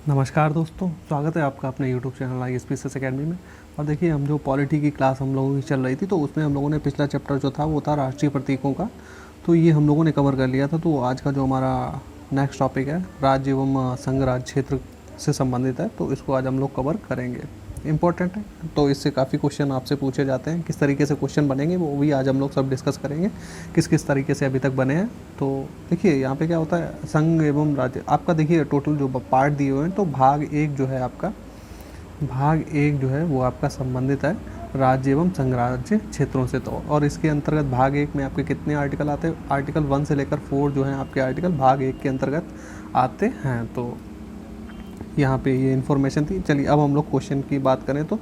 नमस्कार दोस्तों, स्वागत है आपका अपने यूट्यूब चैनल ISPSS अकेडमी में। और देखिए, हम जो पॉलिटी की क्लास हम लोगों की चल रही थी, तो उसमें हम लोगों ने पिछला चैप्टर जो था वो था राष्ट्रीय प्रतीकों का। तो ये हम लोगों ने कवर कर लिया था। तो आज का जो हमारा नेक्स्ट टॉपिक है राज्य एवं संघ राज्य क्षेत्र से संबंधित है, तो इसको आज हम लोग कवर करेंगे। इम्पोर्टेंट है, तो इससे काफ़ी क्वेश्चन आपसे पूछे जाते हैं। किस तरीके से क्वेश्चन बनेंगे वो भी आज हम लोग सब डिस्कस करेंगे, किस किस तरीके से अभी तक बने हैं। तो देखिए, यहाँ पे क्या होता है, संघ एवं राज्य आपका देखिए टोटल जो पार्ट दिए हुए हैं, तो भाग एक जो है आपका, भाग एक जो है वो आपका संबंधित है राज्य एवं संघ राज्य क्षेत्रों से। तो और इसके अंतर्गत भाग एक में आपके कितने आर्टिकल आते हैं? आर्टिकल 1 से लेकर 4 जो हैं आपके आर्टिकल भाग एक के अंतर्गत आते हैं। तो यहाँ पे ये इन्फॉर्मेशन थी। चलिए अब हम लोग क्वेश्चन की बात करें तो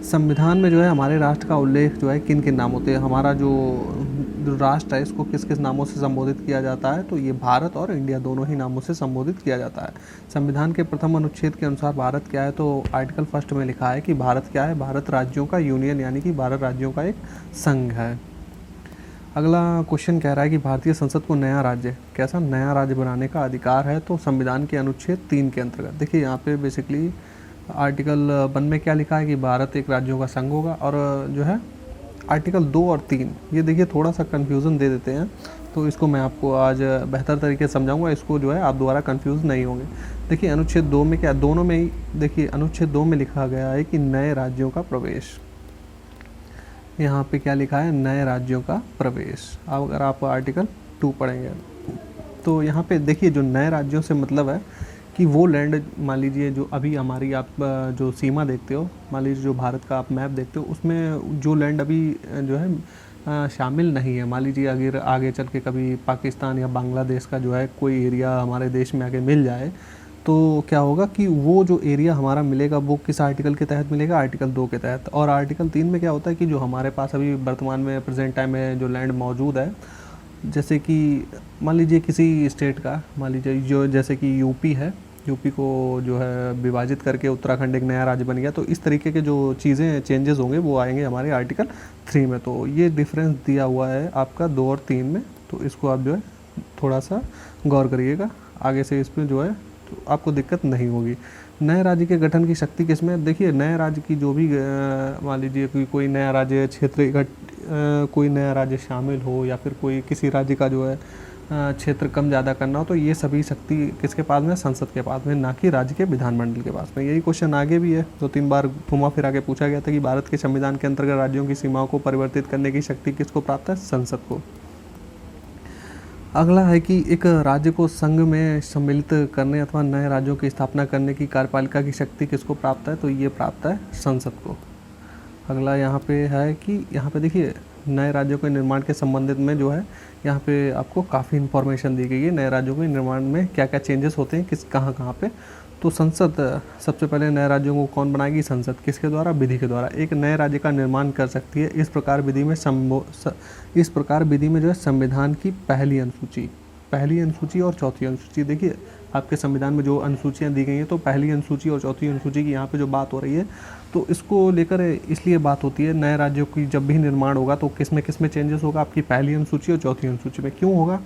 संविधान में जो है हमारे राष्ट्र का उल्लेख जो है किन किन नाम होते हैं। हमारा जो राष्ट्र है इसको किस किस नामों से संबोधित किया जाता है? तो ये भारत और इंडिया दोनों ही नामों से संबोधित किया जाता है। संविधान के प्रथम अनुच्छेद के अनुसार भारत क्या है? तो आर्टिकल फर्स्ट में लिखा है कि भारत क्या है? भारत राज्यों का यूनियन, यानी कि भारत राज्यों का एक संघ है। अगला क्वेश्चन कह रहा है कि भारतीय संसद को नया राज्य, कैसा नया राज्य बनाने का अधिकार है? तो संविधान के अनुच्छेद 3 के अंतर्गत। देखिए यहाँ पे बेसिकली आर्टिकल 1 में क्या लिखा है कि भारत एक राज्यों का संघ होगा, और जो है आर्टिकल 2 और 3 ये देखिए थोड़ा सा कन्फ्यूज़न दे देते हैं। तो इसको मैं आपको आज बेहतर तरीके से समझाऊंगा, इसको जो है आप दोबारा कन्फ्यूज़ नहीं होंगे। देखिए अनुच्छेद 2 में क्या, दोनों में ही देखिए अनुच्छेद 2 में लिखा गया है कि नए राज्यों का प्रवेश। यहाँ पे क्या लिखा है? नए राज्यों का प्रवेश। अब अगर आप आर्टिकल 2 पढ़ेंगे तो यहाँ पे देखिए जो नए राज्यों से मतलब है कि वो लैंड, मान लीजिए जो अभी हमारी आप जो सीमा देखते हो, मान लीजिए जो भारत का आप मैप देखते हो, उसमें जो लैंड अभी जो है शामिल नहीं है। मान लीजिए अगर आगे चल के कभी पाकिस्तान या बांग्लादेश का जो है कोई एरिया हमारे देश में आगे मिल जाए, तो क्या होगा कि वो जो एरिया हमारा मिलेगा वो किस आर्टिकल के तहत मिलेगा? आर्टिकल 2 के तहत। और आर्टिकल 3 में क्या होता है कि जो हमारे पास अभी वर्तमान में प्रेजेंट टाइम में जो लैंड मौजूद है, जैसे कि मान लीजिए किसी स्टेट का, मान लीजिए जो जैसे कि यूपी है, यूपी को जो है विभाजित करके उत्तराखंड एक नया राज्य बन गया, तो इस तरीके के जो चीज़ें चेंजेस होंगे वो आएंगे हमारे आर्टिकल 3 में। तो ये डिफरेंस दिया हुआ है आपका 2 और 3 में, तो इसको आप जो है थोड़ा सा गौर करिएगा। आगे से इसमें जो है तो आपको दिक्कत नहीं होगी। नए राज्य के गठन की शक्ति किसमें? देखिए नए राज्य की जो भी मान लीजिए कोई नया राज्य क्षेत्र कोई नया राज्य शामिल हो, या फिर कोई किसी राज्य का जो है क्षेत्र कम ज़्यादा करना हो, तो ये सभी शक्ति किसके पास में? संसद के पास में, ना कि राज्य के विधानमंडल के पास में। यही क्वेश्चन आगे भी है, 2-3 बार घुमा फिरा के पूछा गया था कि भारत के संविधान के अंतर्गत राज्यों की सीमाओं को परिवर्तित करने की शक्ति किसको प्राप्त है? संसद को। अगला है कि एक राज्य को संघ में सम्मिलित करने अथवा नए राज्यों की स्थापना करने की कार्यपालिका की शक्ति किसको प्राप्त है? तो ये प्राप्त है संसद को। अगला यहाँ पे है कि यहाँ पे देखिए नए राज्यों के निर्माण के संबंधित में जो है यहाँ पे आपको काफ़ी इन्फॉर्मेशन दी गई है। नए राज्यों के निर्माण में क्या क्या चेंजेस होते हैं, किस कहाँ पे। तो संसद सबसे पहले नए राज्यों को कौन बनाएगी? संसद। किसके द्वारा? विधि के द्वारा एक नए राज्य का निर्माण कर सकती है। इस प्रकार विधि में जो है संविधान की पहली अनुसूची और चौथी अनुसूची, देखिए आपके संविधान में जो अनुसूचियाँ दी गई हैं, तो पहली अनुसूची और चौथी अनुसूची की यहाँ पे जो बात हो रही है, तो इसको लेकर इसलिए बात होती है नए राज्यों की जब भी निर्माण होगा तो किस में चेंजेस होगा? आपकी पहली अनुसूची और चौथी अनुसूची में। क्यों होगा?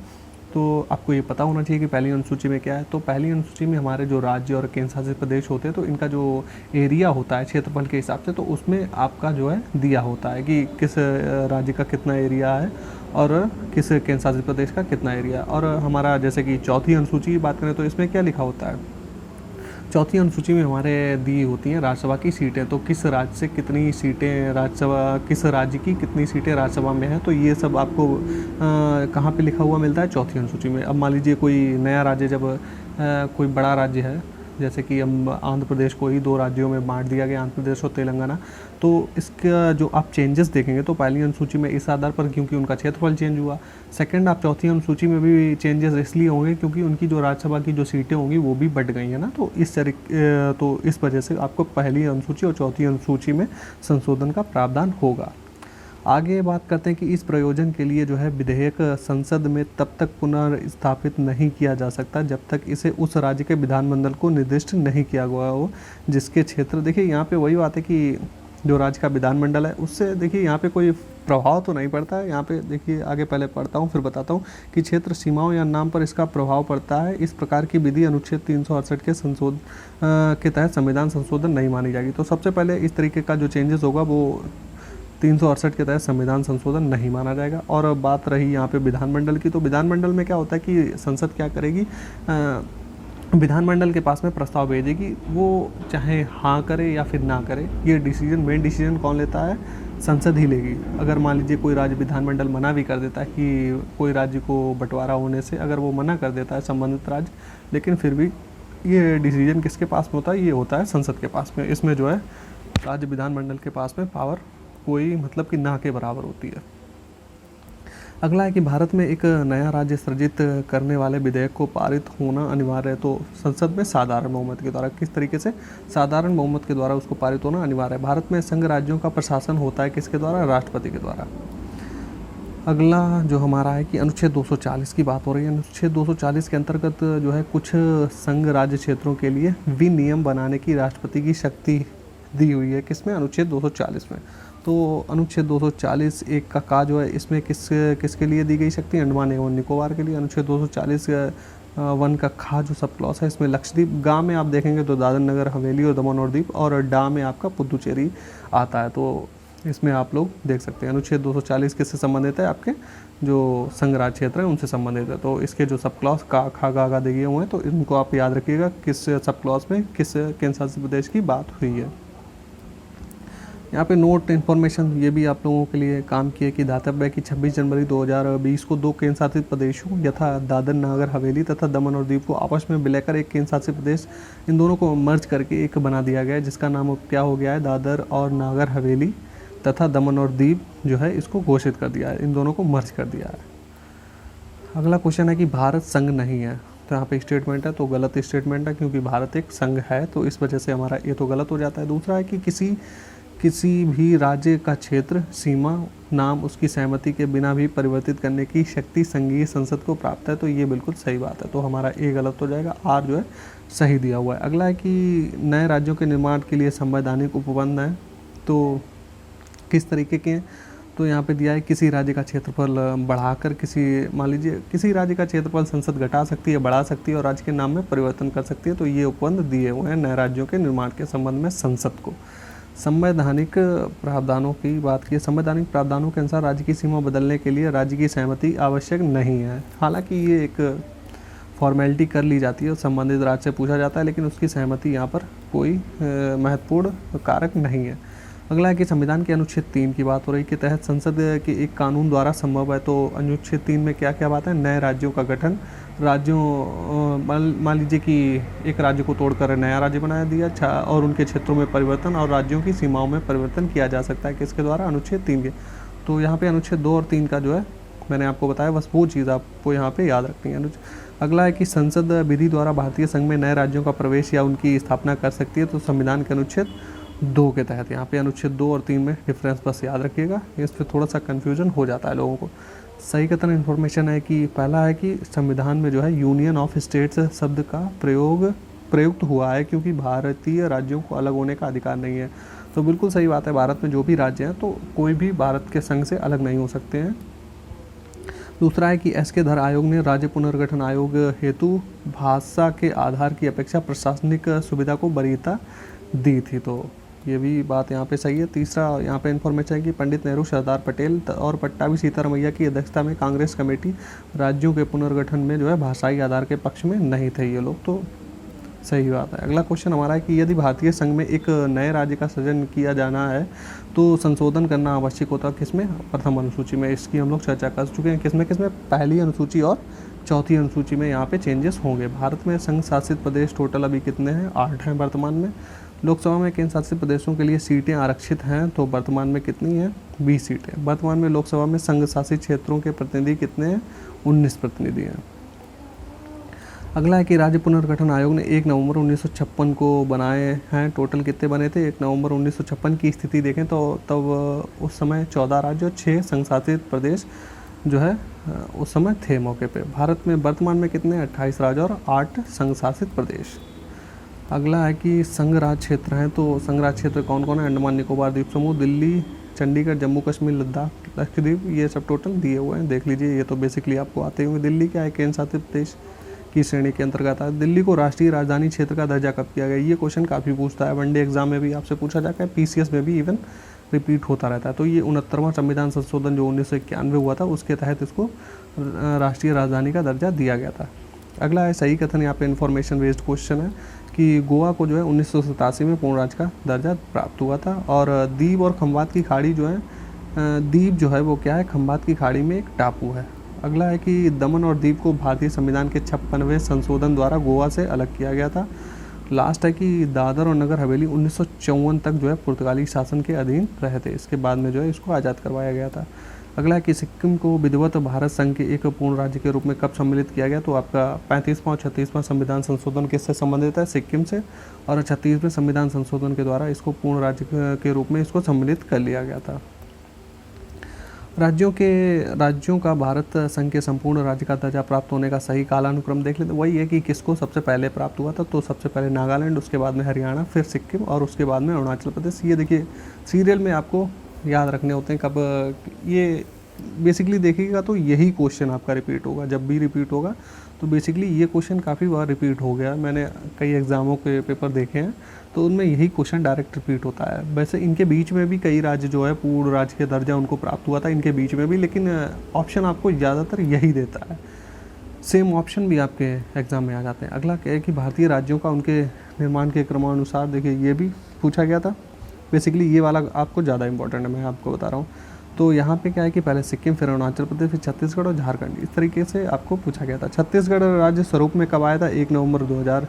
तो आपको ये पता होना चाहिए कि पहली अनुसूची में क्या है। तो पहली अनुसूची में हमारे जो राज्य और केंद्र शासित प्रदेश होते हैं, तो इनका जो एरिया होता है क्षेत्रफल के हिसाब से, तो उसमें आपका जो है दिया होता है कि किस राज्य का कितना एरिया है और किस केंद्र शासित प्रदेश का कितना एरिया। और हमारा जैसे कि चौथी अनुसूची की बात करें तो इसमें क्या लिखा होता है? चौथी अनुसूची में हमारे दी होती हैं राज्यसभा की सीटें, तो किस राज्य से कितनी सीटें राज्यसभा, किस राज्य की कितनी सीटें राज्यसभा में हैं, तो ये सब आपको कहाँ पे लिखा हुआ मिलता है? चौथी अनुसूची में। अब मान लीजिए कोई नया राज्य जब कोई बड़ा राज्य है, जैसे कि हम आंध्र प्रदेश को ही 2 राज्यों में बांट दिया गया, आंध्र प्रदेश और तेलंगाना, तो इसका जो आप चेंजेस देखेंगे तो पहली अनुसूची में इस आधार पर क्योंकि उनका क्षेत्रफल चेंज हुआ। सेकंड, आप चौथी अनुसूची में भी चेंजेस इसलिए होंगे क्योंकि उनकी जो राज्यसभा की जो सीटें होंगी वो भी बढ़ गई हैं ना, तो इस वजह से आपको पहली अनुसूची और चौथी अनुसूची में संशोधन का प्रावधान होगा। आगे बात करते हैं कि इस प्रयोजन के लिए जो है विधेयक संसद में तब तक पुनर्स्थापित नहीं किया जा सकता जब तक इसे उस राज्य के विधानमंडल को निर्दिष्ट नहीं किया गया हो जिसके क्षेत्र, देखिए यहाँ पे वही बात है कि जो राज्य का विधानमंडल है उससे, देखिए यहाँ पे कोई प्रभाव तो नहीं पड़ता है। यहाँ पे देखिए, आगे पहले पढ़ता हूँ फिर बताता हूँ कि क्षेत्र सीमाओं या नाम पर इसका प्रभाव पड़ता है। इस प्रकार की विधि अनुच्छेद 368 के के तहत संविधान संशोधन नहीं मानी जाएगी। तो सबसे पहले इस तरीके का जो चेंजेस होगा वो 368 के तहत संविधान संशोधन नहीं माना जाएगा। और बात रही यहाँ पे विधानमंडल की, तो विधानमंडल में क्या होता है कि संसद क्या करेगी, विधानमंडल के पास में प्रस्ताव भेजेगी, वो चाहे हाँ करे या फिर ना करे, ये डिसीजन, मेन डिसीजन कौन लेता है, संसद ही लेगी। अगर मान लीजिए कोई राज्य विधानमंडल मना भी कर देता है कि कोई राज्य को बंटवारा होने से, अगर वो मना कर देता है संबंधित राज्य, लेकिन फिर भी ये डिसीजन किसके पास में होता है, ये होता है संसद के पास में। इसमें जो है राज्य विधानमंडल के पास में पावर कोई मतलब कि ना के बराबर होती है। अगला है कि भारत में एक नया राज्य सृजित करने वाले विधेयक को पारित होना अनिवार्य है। तो संसद में साधारण बहुमत के द्वारा, किस तरीके से, साधारण बहुमत के द्वारा उसको पारित होना अनिवार्य है। भारत में संघ राज्यों का प्रशासन होता है किसके द्वारा, राष्ट्रपति के द्वारा। अगला जो हमारा है कि अनुच्छेद 240 की बात हो रही है। अनुच्छेद 240 के अंतर्गत जो है कुछ संघ राज्य क्षेत्रों के लिए विनियम बनाने की राष्ट्रपति की शक्ति दी हुई है। किसमें, अनुच्छेद 240 में। तो अनुच्छेद 240 एक का जो है, इसमें किसके लिए दी गई शक्ति, अंडमान एवं निकोबार के लिए। अनुच्छेद 240 वन का खा जो सब क्लॉज है, इसमें लक्षद्वीप, गा में आप देखेंगे तो दादर नगर हवेली और दमन और दीव, और डा में आपका पुदुचेरी आता है। तो इसमें आप लोग देख सकते हैं अनुच्छेद 240 किससे संबंधित है, आपके जो संघ राज्य क्षेत्र है उनसे संबंधित है। तो इसके जो सब क्लॉज का खा गा दिए हुए हैं, तो इनको आप याद रखिएगा किस सब क्लॉज में किस केंद्र शासित प्रदेश की बात हुई है। यहाँ पे नोट इन्फॉर्मेशन ये भी आप लोगों के लिए काम किए कि दातव्य कि 26 जनवरी 2020 को 2 केंद्र शासित प्रदेशों यथा दादर नागर हवेली तथा दमन और दीव को आपस में मिलाकर एक केंद्र शासित प्रदेश, इन दोनों को मर्ज करके एक बना दिया गया है, जिसका नाम क्या हो गया है, दादर और नागर हवेली तथा दमन और दीव जो है इसको घोषित कर दिया है, इन दोनों को मर्ज कर दिया है। अगला क्वेश्चन है कि भारत संघ नहीं है। तो यहाँ पे स्टेटमेंट है, तो गलत स्टेटमेंट है, क्योंकि भारत एक संघ है, तो इस वजह से हमारा ये तो गलत हो जाता है। दूसरा है कि किसी भी राज्य का क्षेत्र, सीमा, नाम उसकी सहमति के बिना भी परिवर्तित करने की शक्ति संघीय संसद को प्राप्त है। तो ये बिल्कुल सही बात है, तो हमारा ए गलत हो जाएगा, आर जो है सही दिया हुआ है। अगला है कि नए राज्यों के निर्माण के लिए संवैधानिक उपबंध हैं, तो किस तरीके के हैं, तो यहाँ पे दिया है किसी राज्य का क्षेत्रफल बढ़ाकर, मान लीजिए किसी राज्य का क्षेत्रफल संसद घटा सकती है, बढ़ा सकती है और राज्य के नाम में परिवर्तन कर सकती है। तो ये उपबंध दिए हुए हैं नए राज्यों के निर्माण के संबंध में संसद को। संवैधानिक प्रावधानों की बात की, संवैधानिक प्रावधानों के अनुसार राज्य की सीमा बदलने के लिए राज्य की सहमति आवश्यक नहीं है। हालांकि ये एक फॉर्मेलिटी कर ली जाती है, संबंधित राज्य से पूछा जाता है, लेकिन उसकी सहमति यहाँ पर कोई महत्वपूर्ण कारक नहीं है। अगला है कि संविधान के अनुच्छेद 3 की बात हो रही के तहत संसद के एक कानून द्वारा संभव है। तो अनुच्छेद 3 में क्या क्या बात है, नए राज्यों का गठन, राज्यों मान लीजिए कि एक राज्य को तोड़कर नया राज्य बना दिया और उनके क्षेत्रों में परिवर्तन और राज्यों की सीमाओं में परिवर्तन किया जा सकता है, किसके द्वारा, अनुच्छेद 3 के। तो यहाँ पे अनुच्छेद 2 और 3 का जो है मैंने आपको बताया, बस वो चीज़ आपको यहाँ पे याद रखनी है। अगला है कि संसद विधि द्वारा भारतीय संघ में नए राज्यों का प्रवेश या उनकी स्थापना कर सकती है। तो संविधान के अनुच्छेद 2 के तहत, यहाँ पे अनुच्छेद 2 और 3 में डिफरेंस बस याद रखिएगा, इस पर थोड़ा सा कन्फ्यूजन हो जाता है लोगों को। सही कथन इन्फॉर्मेशन है कि पहला है कि संविधान में जो है यूनियन ऑफ स्टेट्स शब्द का प्रयुक्त हुआ है, क्योंकि भारतीय राज्यों को अलग होने का अधिकार नहीं है। तो बिल्कुल सही बात है, भारत में जो भी राज्य हैं तो कोई भी भारत के संघ से अलग नहीं हो सकते हैं। दूसरा है कि एस के धर आयोग ने राज्य पुनर्गठन आयोग हेतु भाषा के आधार की अपेक्षा प्रशासनिक सुविधा को वरीयता दी थी। तो ये भी बात यहाँ पे सही है। तीसरा यहाँ पे इन्फॉर्मेशन है कि पंडित नेहरू, सरदार पटेल और पट्टाभी सीतारमैया की अध्यक्षता में कांग्रेस कमेटी राज्यों के पुनर्गठन में जो है भाषाई आधार के पक्ष में नहीं थे ये लोग, तो सही बात है। अगला क्वेश्चन हमारा है कि यदि भारतीय संघ में एक नए राज्य का सृजन किया जाना है तो संशोधन करना आवश्यक होता है, किसमें, प्रथम अनुसूची में। इसकी हम लोग चर्चा कर चुके हैं, किसमें पहली अनुसूची और चौथी अनुसूची में यहाँ पे चेंजेस होंगे। भारत में संघ शासित प्रदेश टोटल अभी कितने हैं, 8 हैं वर्तमान में। लोकसभा में केंद्र शासित प्रदेशों के लिए सीटें आरक्षित हैं, तो वर्तमान में कितनी हैं, 20 सीटें। वर्तमान में लोकसभा में संघ शासित क्षेत्रों के प्रतिनिधि कितने हैं, 19 प्रतिनिधि हैं। अगला है कि राज्य पुनर्गठन आयोग ने 1 नवंबर 1956 को बनाए हैं। टोटल कितने बने थे, 1 नवंबर 1956 की स्थिति देखें तो तब उस समय 14 राज्य और 6 संघ शासित प्रदेश जो है उस समय थे मौके पे। भारत में वर्तमान में कितने, 28 राज्य और 8 संघ शासित प्रदेश। अगला है कि संघ राज्य क्षेत्र हैं, तो संघ राज्य क्षेत्र कौन कौन है, अंडमान निकोबार द्वीप समूह, दिल्ली, चंडीगढ़, जम्मू कश्मीर, लद्दाख, लक्षद्वीप, ये सब टोटल दिए हुए हैं, देख लीजिए। ये तो बेसिकली आपको आते होंगे। दिल्ली क्या है, केंद्र शासित प्रदेश की श्रेणी के अंतर्गत है। दिल्ली को राष्ट्रीय राजधानी क्षेत्र का दर्जा कब किया गया? ये क्वेश्चन काफ़ी पूछता है, वनडे एग्जाम में भी आपसे पूछा जाता है, पीसीएस में भी इवन रिपीट होता रहता है। तो ये 69वां संविधान संशोधन जो 1991 हुआ था, उसके तहत इसको राष्ट्रीय राजधानी का दर्जा दिया गया था। अगला है सही कथन, यहाँ पे इन्फॉर्मेशन बेस्ड क्वेश्चन है कि गोवा को जो है 1987 में पूर्ण राज्य का दर्जा प्राप्त हुआ था। और दीव और खंबात की खाड़ी जो है, दीव जो है वो क्या है, खंबात की खाड़ी में एक टापू है। अगला है कि दमन और दीव को भारतीय संविधान के 56वें संशोधन द्वारा गोवा से अलग किया गया था। लास्ट है कि दादर और नगर हवेली 1954 तक जो है पुर्तगाली शासन के अधीन रहे थे, इसके बाद में जो है इसको आज़ाद करवाया गया था। अगला है कि सिक्किम को विधिवत भारत संघ के एक पूर्ण राज्य के रूप में कब सम्मिलित किया गया? तो आपका 35वां और 36वां संविधान संशोधन किससे संबंधित है? सिक्किम से। और 36वें संविधान संशोधन के द्वारा इसको पूर्ण राज्य के रूप में इसको सम्मिलित कर लिया गया था। राज्यों का भारत संघ के संपूर्ण राज्य का दर्जा प्राप्त होने का सही कालानुक्रम देख लेते। वही है कि किसको सबसे पहले प्राप्त हुआ था, तो सबसे पहले नागालैंड, उसके बाद में हरियाणा, फिर सिक्किम और उसके बाद में अरुणाचल प्रदेश। ये देखिए सीरियल में आपको याद रखने होते हैं कब ये बेसिकली देखिएगा तो यही क्वेश्चन आपका रिपीट होगा। जब भी रिपीट होगा तो बेसिकली ये क्वेश्चन काफ़ी बार रिपीट हो गया। मैंने कई एग्ज़ामों के पेपर देखे हैं तो उनमें यही क्वेश्चन डायरेक्ट रिपीट होता है। वैसे इनके बीच में भी कई राज्य जो है पूर्ण राज्य के दर्जा उनको प्राप्त हुआ था इनके बीच में भी, लेकिन ऑप्शन आपको ज़्यादातर यही देता है। सेम ऑप्शन भी आपके एग्ज़ाम में आ जाते हैं। अगला क्या है कि भारतीय राज्यों का उनके निर्माण के क्रमानुसार, देखिए ये भी पूछा गया था। बेसिकली ये वाला आपको ज़्यादा इंपॉर्टेंट है, मैं आपको बता रहा हूँ। तो यहाँ पे क्या है कि पहले सिक्किम, फिर अरुणाचल प्रदेश, फिर छत्तीसगढ़ और झारखंड, इस तरीके से आपको पूछा गया था। छत्तीसगढ़ राज्य स्वरूप में कब आया था? 1 नवंबर 2000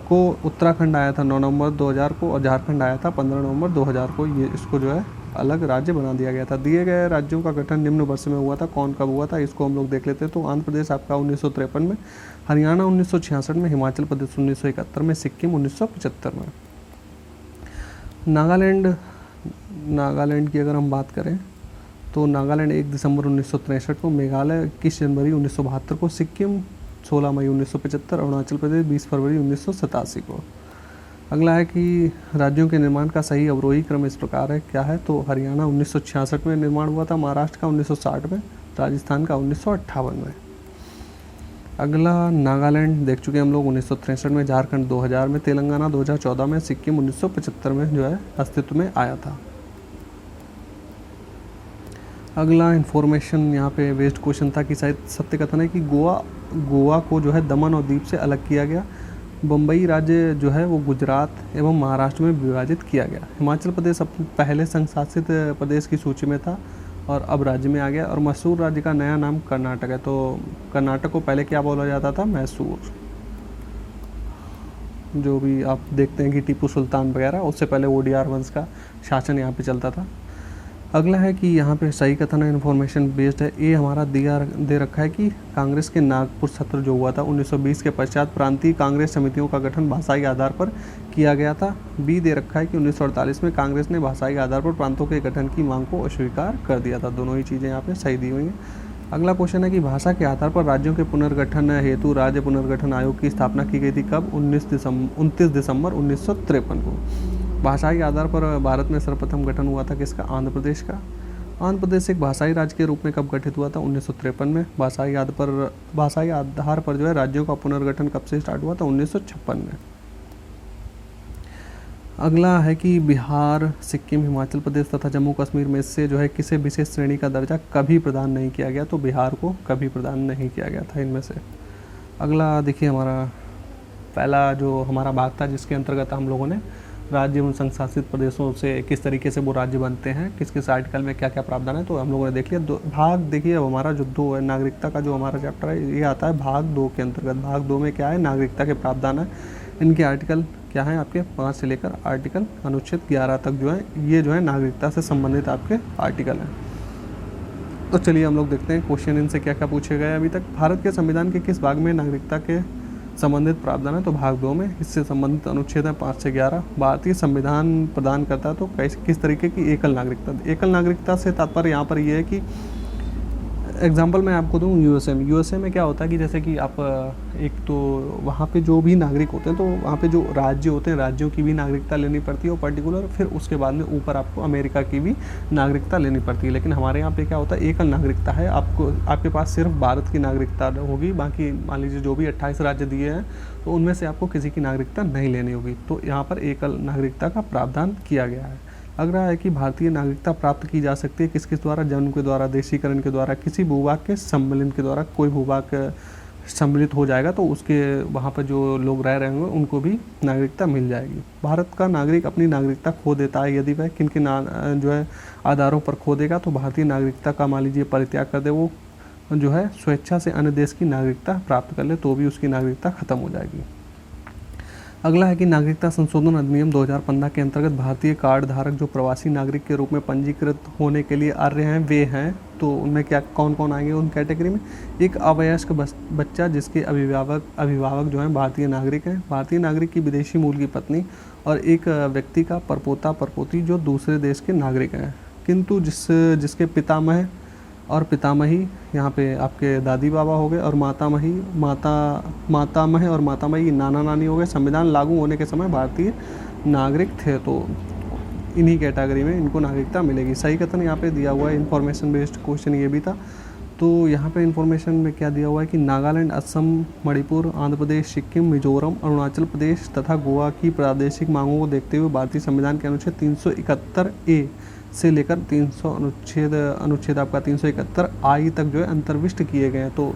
को। उत्तराखंड आया था 9 नवंबर 2000 को और झारखंड आया था 15 नवंबर 2000 को। ये इसको जो है अलग राज्य बना दिया गया था। दिए गए राज्यों का गठन निम्न वर्ष में हुआ था, कौन कब हुआ था इसको हम लोग देख लेते हैं। तो आंध्र प्रदेश आपका 1953 में, हरियाणा 1966 में, हिमाचल प्रदेश 1971 में, सिक्किम 1975 में। नागालैंड की अगर हम बात करें तो नागालैंड 1 दिसंबर 1963 को, मेघालय 21 जनवरी 1972 को, सिक्किम 16 मई 1975, अरुणाचल प्रदेश 20 फरवरी 1987 को। अगला है कि राज्यों के निर्माण का सही अवरोही क्रम इस प्रकार है, क्या है? तो हरियाणा 1966 में निर्माण हुआ था, महाराष्ट्र का 1960 में, राजस्थान का 1958 में। अगला नागालैंड देख चुके हम लोग 1963 में, झारखंड 2000 में, तेलंगाना 2014 में, सिक्किम 1975 में जो है अस्तित्व में आया था। अगला इन्फॉर्मेशन यहाँ पे वेस्ट क्वेश्चन था कि शायद सत्य कथन है कि गोवा को जो है दमन और दीव से अलग किया गया। बम्बई राज्य जो है वो गुजरात एवं महाराष्ट्र में विभाजित किया गया। हिमाचल प्रदेश अब पहले संघ शासित प्रदेश की सूची में था और अब राज्य में आ गया। और मैसूर राज्य का नया नाम कर्नाटक है। तो कर्नाटक को पहले क्या बोला जाता था? मैसूर। जो भी आप देखते हैं कि टीपू सुल्तान वगैरह, उससे पहले ओडियार वंश का शासन यहाँ पे चलता था। अगला है कि यहाँ पे सही कथन है, इन्फॉर्मेशन बेस्ड है। ए हमारा दे रखा है कि कांग्रेस के नागपुर सत्र जो हुआ था 1920 के पश्चात प्रांतीय कांग्रेस समितियों का गठन भाषाई आधार पर किया गया था। बी दे रखा है कि 1948 में कांग्रेस ने भाषाई आधार पर प्रांतों के गठन की मांग को अस्वीकार कर दिया था। दोनों ही चीज़ें यहाँ पे सही दी हुई हैं। अगला क्वेश्चन है कि भाषा के आधार पर राज्यों के पुनर्गठन हेतु राज्य पुनर्गठन आयोग की स्थापना की गई थी कब? 29 दिसंबर 1953 को। भाषाई आधार पर भारत में सर्वप्रथम गठन हुआ था किसका? आंध्र प्रदेश का। आंध्र प्रदेश एक भाषाई राज्य के रूप में कब गठित हुआ था? 1953 में। भाषाई आधार पर जो है राज्यों का पुनर्गठन कब से स्टार्ट हुआ था? 1956 में। अगला है कि बिहार, सिक्किम, हिमाचल प्रदेश तथा जम्मू कश्मीर में से जो है किसे विशेष श्रेणी का दर्जा कभी प्रदान नहीं किया गया? तो बिहार को कभी प्रदान नहीं किया गया था इनमें से। अगला देखिए हमारा पहला जो हमारा भाग था जिसके अंतर्गत हम लोगों ने राज्य एवं संघ शासित प्रदेशों से किस तरीके से वो राज्य बनते हैं, किस किस आर्टिकल में क्या क्या प्रावधान है, तो हम लोगों ने देख लिया। भाग देखिए अब हमारा जो 2 है, नागरिकता का जो हमारा चैप्टर है ये आता है भाग 2 के अंतर्गत। भाग 2 में क्या है? नागरिकता के प्रावधान है। इनके आर्टिकल क्या है आपके 5 से लेकर आर्टिकल अनुच्छेद 11 तक जो है ये जो है नागरिकता से संबंधित आपके आर्टिकल हैं। तो चलिए हम लोग देखते हैं क्वेश्चन इनसे क्या क्या पूछे गए अभी तक। भारत के संविधान के किस भाग में नागरिकता के संबंधित प्रावधान है? तो भाग 2 में। इससे संबंधित अनुच्छेद है 5 से 11। भारतीय संविधान प्रदान करता है तो किस तरीके की एकल नागरिकता। एकल नागरिकता से तात्पर्य यहाँ पर ये है कि एग्जांपल मैं आपको दूँ यूएसए में क्या होता है कि जैसे कि आप एक तो वहाँ पे जो भी नागरिक होते हैं तो वहाँ पे जो राज्य होते हैं राज्यों की भी नागरिकता लेनी पड़ती है और पर्टिकुलर, फिर उसके बाद में ऊपर आपको अमेरिका की भी नागरिकता लेनी पड़ती है। लेकिन हमारे यहाँ पे क्या होता है, एकल नागरिकता है, आपको आपके पास सिर्फ भारत की नागरिकता होगी, बाकी मान लीजिए जो भी 28 राज्य दिए हैं तो उनमें से आपको किसी की नागरिकता नहीं लेनी होगी। तो यहाँ पर एकल नागरिकता का प्रावधान किया गया है। अगला है कि भारतीय नागरिकता प्राप्त की जा सकती है किस द्वारा, जन्म के द्वारा, देशीकरण के द्वारा, किसी भूभाग के सम्मिलन के द्वारा। कोई भूभाग सम्मिलित हो जाएगा तो उसके वहाँ पर जो लोग रह रहे होंगे उनको भी नागरिकता मिल जाएगी। भारत का नागरिक अपनी नागरिकता खो देता है यदि वह किन जो है आधारों पर खो देगा, तो भारतीय नागरिकता का मान लीजिए परित्याग कर दे, वो जो है स्वेच्छा से अन्य देश की नागरिकता प्राप्त कर ले तो भी उसकी नागरिकता खत्म हो जाएगी। अगला है कि नागरिकता संशोधन अधिनियम 2015 के अंतर्गत भारतीय कार्ड धारक जो प्रवासी नागरिक के रूप में पंजीकृत होने के लिए अर्ह हैं वे हैं। तो उनमें क्या कौन कौन आएंगे उन कैटेगरी में? एक अवयस्क बच्चा जिसके अभिभावक जो हैं भारतीय नागरिक हैं, भारतीय नागरिक की विदेशी मूल की पत्नी, और एक व्यक्ति का परपोता परपोती जो दूसरे देश के नागरिक हैं, किंतु जिसके पितामह और पितामही, यहाँ पे आपके दादी बाबा हो गए, और मातामह और मातामही नाना नानी हो गए, संविधान लागू होने के समय भारतीय नागरिक थे, तो इन्हीं कैटेगरी में इनको नागरिकता मिलेगी। सही कथन यहाँ पे दिया हुआ है, इन्फॉर्मेशन बेस्ड क्वेश्चन ये भी था। तो यहाँ पे इन्फॉर्मेशन में क्या दिया हुआ है कि नागालैंड, असम, मणिपुर, आंध्र प्रदेश, सिक्किम, मिजोरम, अरुणाचल प्रदेश तथा गोवा की प्रादेशिक मांगों को देखते हुए भारतीय संविधान के अनुच्छेद 371A से लेकर 300 अनुच्छेद आपका 371 आई तक जो है अंतर्विष्ट किए गए हैं। तो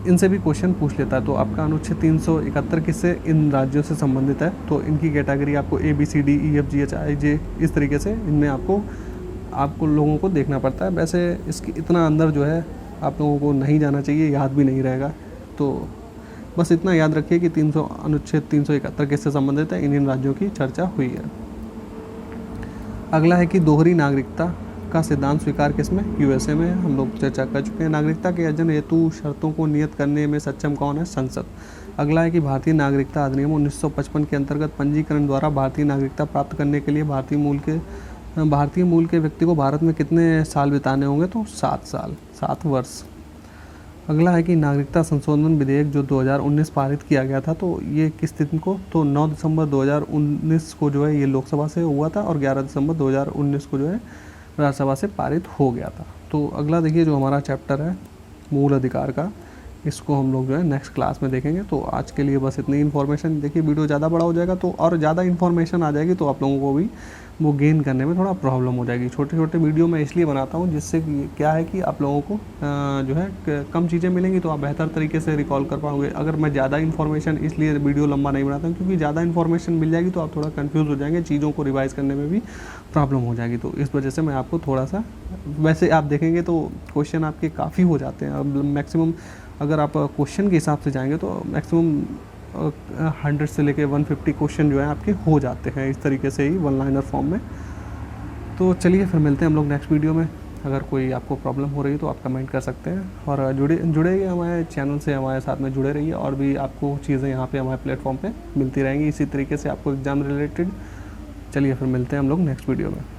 इनसे भी क्वेश्चन पूछ लेता है। तो आपका अनुच्छेद 371 किससे, इन राज्यों से संबंधित है, तो इनकी कैटेगरी आपको ABCDEFGHIJ इस तरीके से इनमें आपको लोगों को देखना पड़ता है। वैसे इसकी इतना अंदर जो है आप लोगों को नहीं जाना चाहिए, याद भी नहीं रहेगा। तो बस इतना याद रखिए कि अनुच्छेद 371 किससे संबंधित है, इन राज्यों की चर्चा हुई है। अगला है कि दोहरी नागरिकता का सिद्धांत स्वीकार किसमें, यूएसए में, हम लोग चर्चा कर चुके हैं। नागरिकता के अर्जन हेतु शर्तों को नियत करने में सक्षम कौन है, संसद। अगला है कि भारतीय नागरिकता अधिनियम 1955 के अंतर्गत पंजीकरण द्वारा भारतीय नागरिकता प्राप्त करने के लिए भारतीय मूल के व्यक्ति को भारत में कितने साल बिताने होंगे, तो 7 वर्ष। अगला है कि नागरिकता संशोधन विधेयक जो 2019 पारित किया गया था, तो ये किस दिन को, तो 9 दिसंबर 2019 को जो है ये लोकसभा से हुआ था और 11 दिसंबर 2019 को जो है राज्यसभा से पारित हो गया था। तो अगला देखिए जो हमारा चैप्टर है मूल अधिकार का, इसको हम लोग जो है नेक्स्ट क्लास में देखेंगे। तो आज के लिए बस इतनी इन्फॉर्मेशन। देखिए वीडियो ज़्यादा बड़ा हो जाएगा तो और ज़्यादा इन्फॉर्मेशन आ जाएगी तो आप लोगों को भी वो गेन करने में थोड़ा प्रॉब्लम हो जाएगी। छोटे छोटे वीडियो मैं इसलिए बनाता हूँ जिससे क्या है कि आप लोगों को जो है कम चीज़ें मिलेंगी तो आप बेहतर तरीके से रिकॉल कर पाओगे। अगर मैं ज़्यादा इन्फॉर्मेशन, इसलिए वीडियो लंबा नहीं बनाता हूँ क्योंकि ज़्यादा इन्फॉर्मेशन मिल जाएगी तो आप थोड़ा कन्फ्यूज़ हो जाएंगे, चीज़ों को रिवाइज करने में भी प्रॉब्लम हो जाएगी। तो इस वजह से मैं आपको थोड़ा सा, वैसे आप देखेंगे तो क्वेश्चन आपके काफ़ी हो जाते हैं। अब मैक्सिमम अगर आप क्वेश्चन के हिसाब से जाएंगे तो मैक्सिमम 100 से लेके 150 क्वेश्चन जो है आपके हो जाते हैं इस तरीके से ही, वन लाइनर फॉर्म में। तो चलिए फिर मिलते हैं हम लोग नेक्स्ट वीडियो में। अगर कोई आपको प्रॉब्लम हो रही है तो आप कमेंट कर सकते हैं और जुड़े हमारे चैनल से, हमारे साथ में जुड़े रहिए और भी आपको चीज़ें यहाँ पे हमारे प्लेटफॉर्म पे मिलती रहेंगी इसी तरीके से आपको एग्ज़ाम रिलेटेड। चलिए फिर मिलते हैं हम लोग नेक्स्ट वीडियो में।